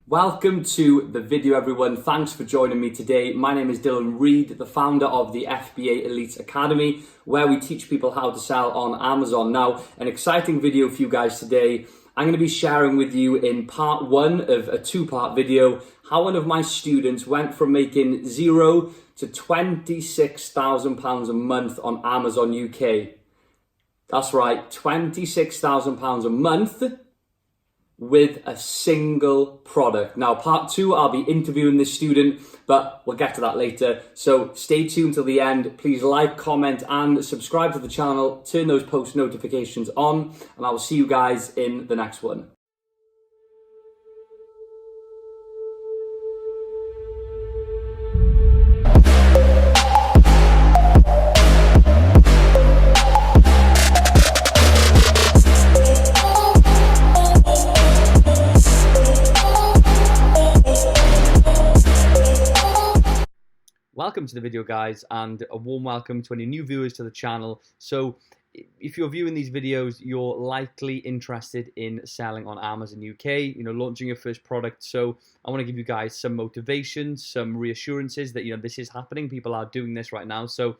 Welcome to the video, everyone. Thanks for joining me today. My name is Dylan Reed, the founder of the FBA Elite Academy, where we teach people how to sell on Amazon. Now, an exciting video for you guys today. I'm going to be sharing with you in part one of a two-part video how one of my students went from making zero to £26,000 a month on Amazon UK. That's right, £26,000 a month with a single product. Now, part two, I'll be interviewing this student, but we'll get to that later. So stay tuned till the end. Please like, comment, and subscribe to the channel. Turn those post notifications on, and I will see you guys in the next one. Welcome to the video, guys, and a warm welcome to any new viewers to the channel. So if you're viewing these videos, you're likely interested in selling on Amazon UK, launching your first product. So I want to give you guys some motivation, some reassurances that, this is happening. People are doing this right now. So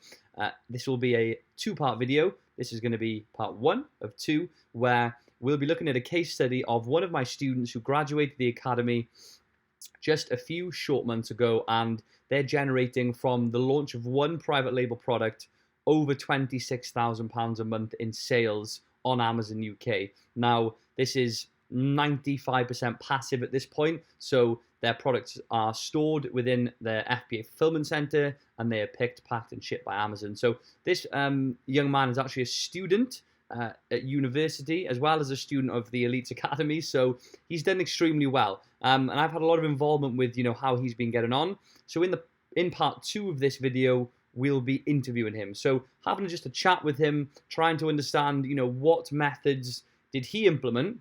this will be a two-part video. This is going to be part one of two, where we'll be looking at a case study of one of my students who graduated the academy just a few short months ago, and they're generating from the launch of one private label product over £26,000 a month in sales on Amazon UK. Now, this is 95% passive at this point, so their products are stored within their FBA fulfillment center and they are picked, packed, and shipped by Amazon. So this young man is actually a student at university, as well as a student of the Elite Academy, so he's done extremely well. And I've had a lot of involvement with how he's been getting on. So in part two of this video, we'll be interviewing him. So having just a chat with him, trying to understand what methods did he implement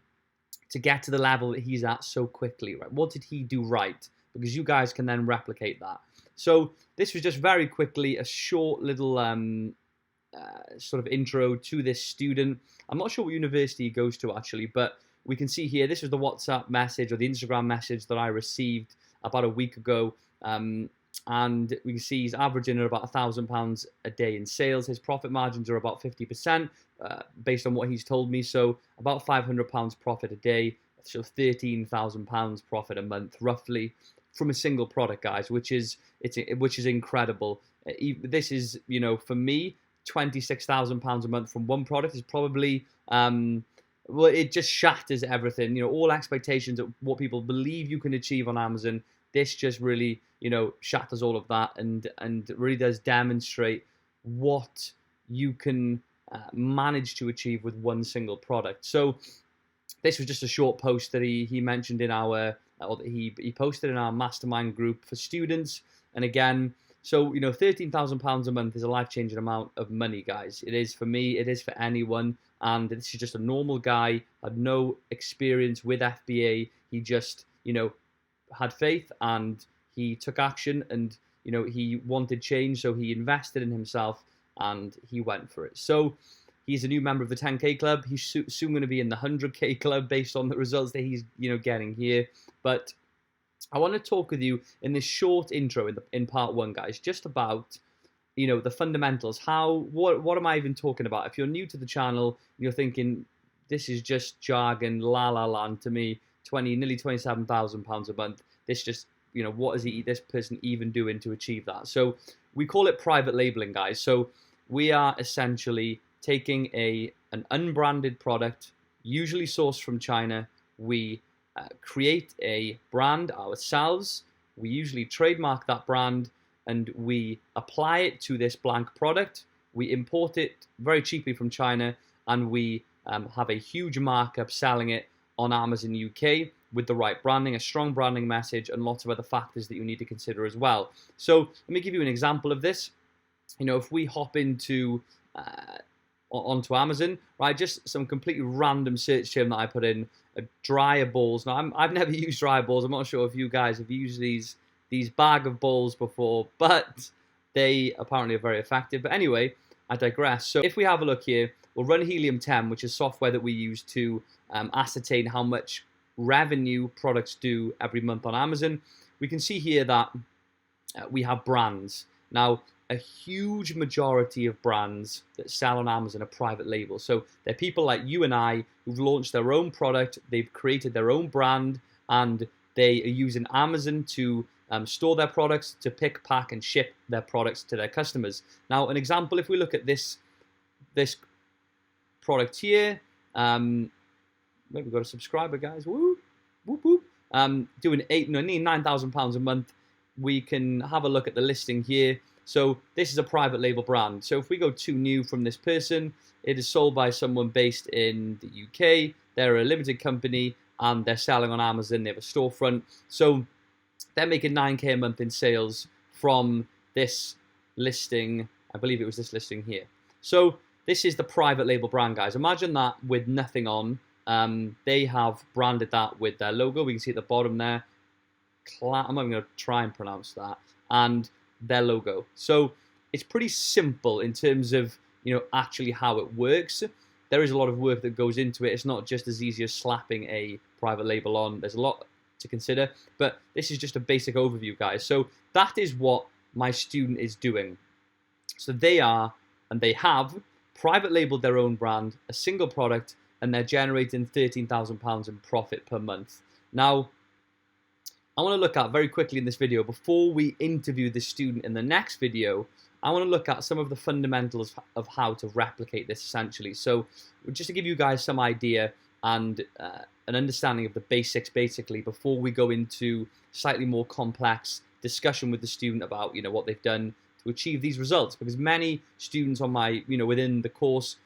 to get to the level that he's at so quickly, right? What did he do right? Because you guys can then replicate that. So this was just very quickly a short little sort of intro to this student. I'm not sure what university he goes to actually, but we can see here, this was the WhatsApp message or the Instagram message that I received about a week ago. And we can see he's averaging at about £1,000 a day in sales. His profit margins are about 50% based on what he's told me. So about £500 profit a day, so £13,000 profit a month roughly from a single product, guys, which is incredible. This is, for me, £26,000 a month from one product is probably, well, it just shatters everything. All expectations of what people believe you can achieve on Amazon. This just really, shatters all of that and really does demonstrate what you can manage to achieve with one single product. So this was just a short post that he mentioned in our, or that he posted in our mastermind group for students. And again, so, £13,000 a month is a life-changing amount of money, guys. It is for me, it is for anyone. And this is just a normal guy, had no experience with FBA. He just, had faith and he took action and, he wanted change. So he invested in himself and he went for it. So he's a new member of the 10K club. He's soon going to be in the 100K club based on the results that he's, getting here. But I want to talk with you in this short intro in part one, guys, just about, the fundamentals. What am I even talking about? If you're new to the channel, you're thinking, this is just jargon, la la land to me, nearly £27,000 a month. This just, what is this person even doing to achieve that? So we call it private labeling, guys. So we are essentially taking an unbranded product, usually sourced from China. We create a brand ourselves. We usually trademark that brand and we apply it to this blank product. We import it very cheaply from China and we have a huge markup selling it on Amazon UK with the right branding, a strong branding message, and lots of other factors that you need to consider as well. So let me give you an example of this. If we hop into onto Amazon, right? Just some completely random search term that I put in, dryer balls. Now, I've never used dryer balls. I'm not sure if you guys have used these bag of balls before, but they apparently are very effective. But anyway, I digress. So if we have a look here, we'll run Helium 10, which is software that we use to ascertain how much revenue products do every month on Amazon, we can see here that we have brands. Now, a huge majority of brands that sell on Amazon are private label. So they're people like you and I who've launched their own product, they've created their own brand, and they are using Amazon to store their products, to pick, pack, and ship their products to their customers. Now, an example, if we look at this product here, maybe we've got a subscriber, guys. Woo, whoop, whoop. Doing nearly £9,000 a month. We can have a look at the listing here. So this is a private label brand. So if we go to new from this person, it is sold by someone based in the UK. They're a limited company and they're selling on Amazon. They have a storefront. So they're making 9K a month in sales from this listing. I believe it was this listing here. So this is the private label brand, guys. Imagine that with nothing on. They have branded that with their logo. We can see at the bottom there. I'm not even going to try and pronounce that. And their logo. So it's pretty simple in terms of, actually how it works. There is a lot of work that goes into it. It's not just as easy as slapping a private label on. There's a lot to consider, but this is just a basic overview, guys. So that is what my student is doing. So they have private labeled their own brand, a single product, and they're generating £13,000 in profit per month. Now, I want to look at very quickly in this video, before we interview the student in the next video, I want to look at some of the fundamentals of how to replicate this essentially. So just to give you guys some idea and an understanding of the basics basically, before we go into slightly more complex discussion with the student about, what they've done to achieve these results. Because many students on my, within the course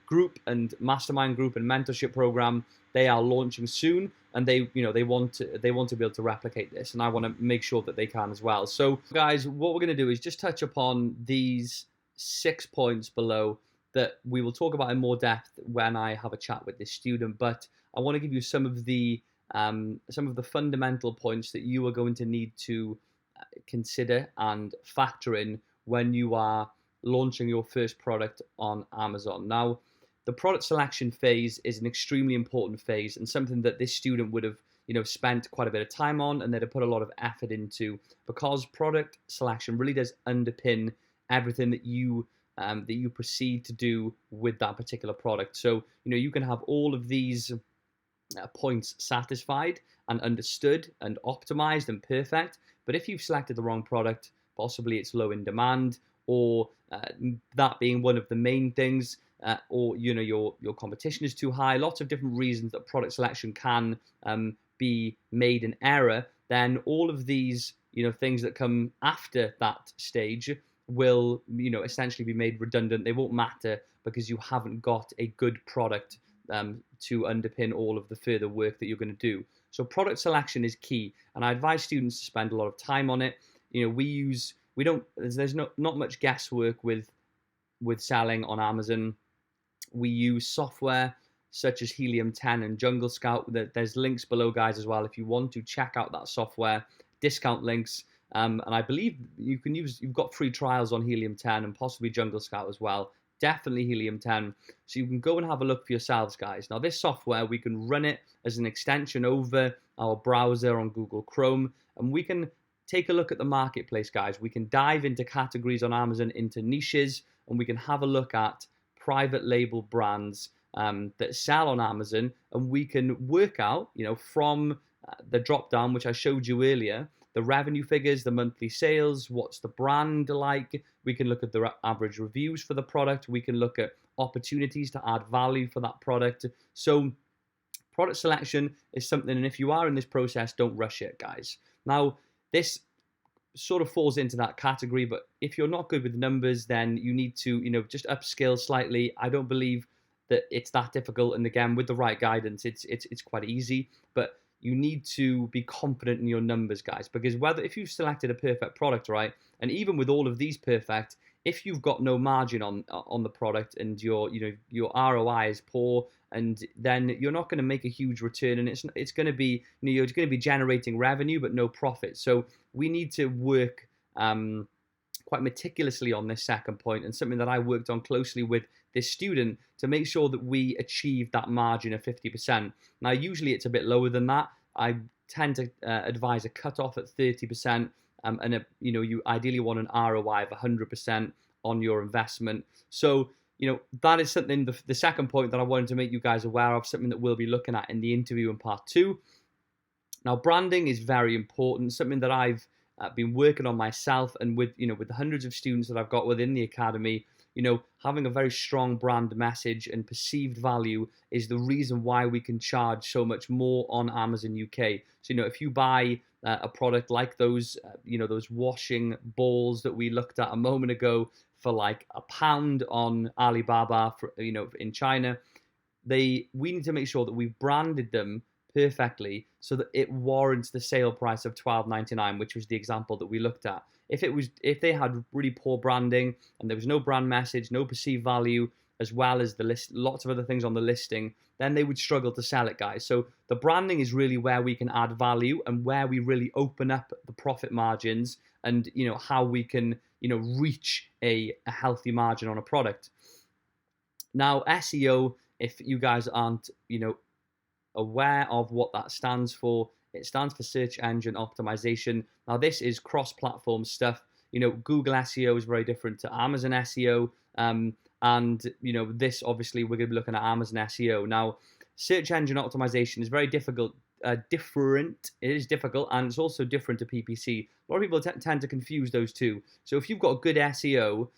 group and mastermind group and mentorship program, they are launching soon, and they want to be able to replicate this, and I want to make sure that they can as well. So guys, what we're going to do is just touch upon these 6 points below that we will talk about in more depth when I have a chat with this student. But I want to give you some of the fundamental points that you are going to need to consider and factor in when you are launching your first product on Amazon. Now, the product selection phase is an extremely important phase, and something that this student would have, spent quite a bit of time on, and they'd have put a lot of effort into, because product selection really does underpin everything that you proceed to do with that particular product. So, you can have all of these points satisfied and understood and optimized and perfect, but if you've selected the wrong product, possibly it's low in demand, or that being one of the main things, or your competition is too high, lots of different reasons that product selection can be made in error, then all of these things that come after that stage will essentially be made redundant. They won't matter because you haven't got a good product to underpin all of the further work that you're going to do. So product selection is key, and I advise students to spend a lot of time on it. There's not much guesswork with selling on Amazon. We use software such as Helium 10 and Jungle Scout. There's links below, guys, as well, if you want to check out that software, discount links. And I believe you've got free trials on Helium 10 and possibly Jungle Scout as well. Definitely Helium 10. So you can go and have a look for yourselves, guys. Now, this software, we can run it as an extension over our browser on Google Chrome, and we can take a look at the marketplace, guys. We can dive into categories on Amazon, into niches, and we can have a look at private label brands that sell on Amazon, and we can work out, from the drop down, which I showed you earlier, the revenue figures, the monthly sales, what's the brand like. We can look at the average reviews for the product. We can look at opportunities to add value for that product. So product selection is something, and if you are in this process, don't rush it, guys. Now, this sort of falls into that category, but if you're not good with numbers, then you need to, just upskill slightly. I don't believe that it's that difficult, and again, with the right guidance, it's quite easy, but you need to be confident in your numbers, guys, because if you've selected a perfect product, right, and even with all of these perfect, if you've got no margin on the product and your ROI is poor, and then you're not going to make a huge return, and it's going to be you're going to be generating revenue but no profit. So we need to work quite meticulously on this second point, and something that I worked on closely with this student to make sure that we achieve that margin of 50%. Now, usually it's a bit lower than that. I tend to advise a cutoff at 30%, and you ideally want an ROI of 100% on your investment. So that is something, the second point that I wanted to make you guys aware of, something that we'll be looking at in the interview in part 2. Now, branding is very important, something that I've been working on myself, and with the hundreds of students that I've got within the academy. Having a very strong brand message and perceived value is the reason why we can charge so much more on Amazon UK. So, if you buy a product like those, those washing balls that we looked at a moment ago for like £1 on Alibaba, in China, we need to make sure that we've branded them perfectly so that it warrants the sale price of $12.99, which was the example that we looked at. If they had really poor branding and there was no brand message, no perceived value, as well as lots of other things on the listing, then they would struggle to sell it, guys. So the branding is really where we can add value and where we really open up the profit margins, and how we can reach a healthy margin on a product. Now, SEO, if you guys aren't aware of what that stands for, it stands for search engine optimization. Now, this is cross-platform stuff. Google SEO is very different to Amazon SEO, and this, obviously, we're going to be looking at Amazon SEO. Now, search engine optimization is very difficult. Different. It is difficult, and it's also different to PPC. A lot of people tend to confuse those two. So if you've got good SEO,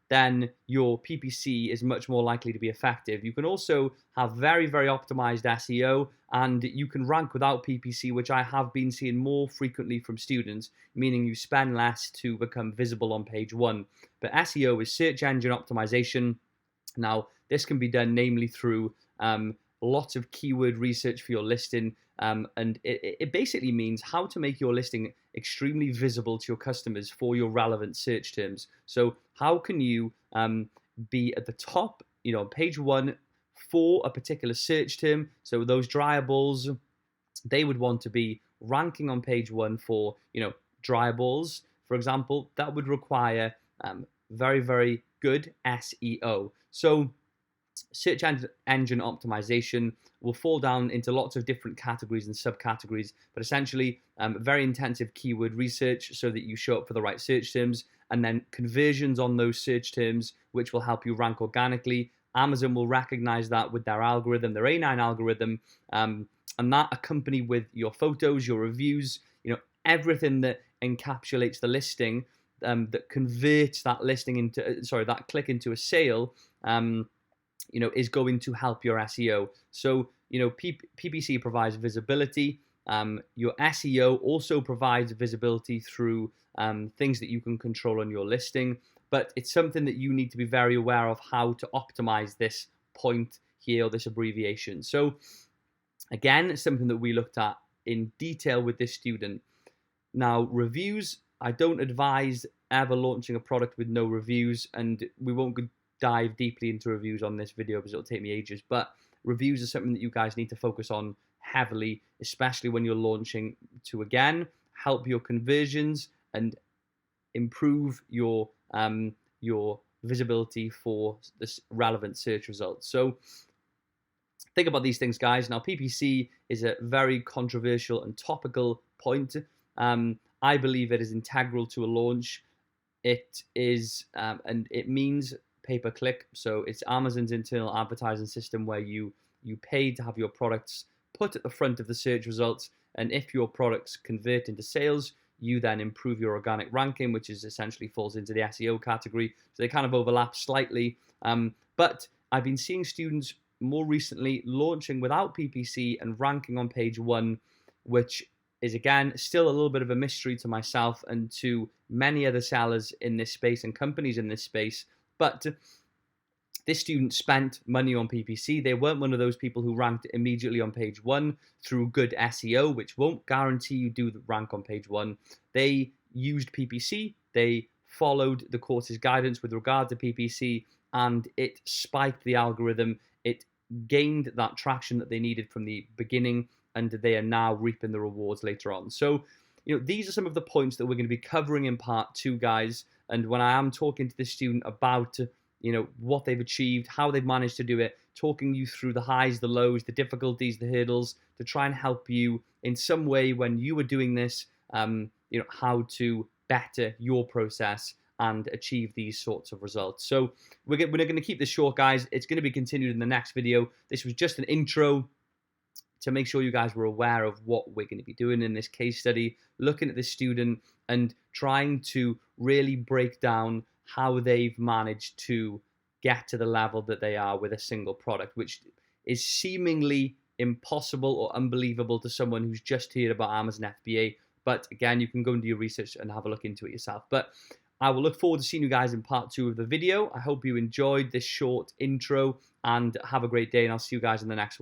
then your PPC is much more likely to be effective. You can also have very, very optimized SEO, and you can rank without PPC, which I have been seeing more frequently from students, meaning you spend less to become visible on page 1. But SEO is search engine optimization. Now, this can be done namely through lots of keyword research for your listing, and it basically means how to make your listing extremely visible to your customers for your relevant search terms. So how can you be at the top, on page 1 for a particular search term? So those dryables, they would want to be ranking on page 1 for dryables, for example. That would require very, very good SEO. So search engine optimization will fall down into lots of different categories and subcategories, but essentially very intensive keyword research so that you show up for the right search terms, and then conversions on those search terms, which will help you rank organically. Amazon will recognize that with their algorithm, their A9 algorithm, and that accompanied with your photos, your reviews, everything that encapsulates the listing, that converts that listing into, that click into a sale, is going to help your SEO. So, PPC provides visibility. Your SEO also provides visibility through things that you can control on your listing, but it's something that you need to be very aware of how to optimize this point here, or this abbreviation. So again, it's something that we looked at in detail with this student. Now, reviews, I don't advise ever launching a product with no reviews, and we won't dive deeply into reviews on this video because it'll take me ages, but reviews are something that you guys need to focus on heavily, especially when you're launching, to again help your conversions and improve your visibility for this relevant search results. So think about these things, guys. Now, PPC is a very controversial and topical point. I believe it is integral to a launch. It is, and it means pay-per-click. So it's Amazon's internal advertising system where you pay to have your products put at the front of the search results, and if your products convert into sales, you then improve your organic ranking, which is essentially falls into the SEO category. So they kind of overlap slightly, but I've been seeing students more recently launching without PPC and ranking on page 1, which is again still a little bit of a mystery to myself and to many other sellers in this space and companies in this space. But this student spent money on PPC. They weren't one of those people who ranked immediately on page 1 through good SEO, which won't guarantee you do the rank on page 1. They used PPC. They followed the course's guidance with regard to PPC, and it spiked the algorithm. It gained that traction that they needed from the beginning, and they are now reaping the rewards later on. So, these are some of the points that we're going to be covering in part 2, guys. And when I am talking to the student about what they've achieved, how they've managed to do it, talking you through the highs, the lows, the difficulties, the hurdles, to try and help you in some way when you were doing this, how to better your process and achieve these sorts of results. So we're going to keep this short, guys. It's going to be continued in the next video. This was just an intro to make sure you guys were aware of what we're going to be doing in this case study, looking at the student and trying to really break down how they've managed to get to the level that they are with a single product, which is seemingly impossible or unbelievable to someone who's just heard about Amazon FBA. But again, you can go and do your research and have a look into it yourself. But I will look forward to seeing you guys in part 2 of the video. I hope you enjoyed this short intro and have a great day, and I'll see you guys in the next one.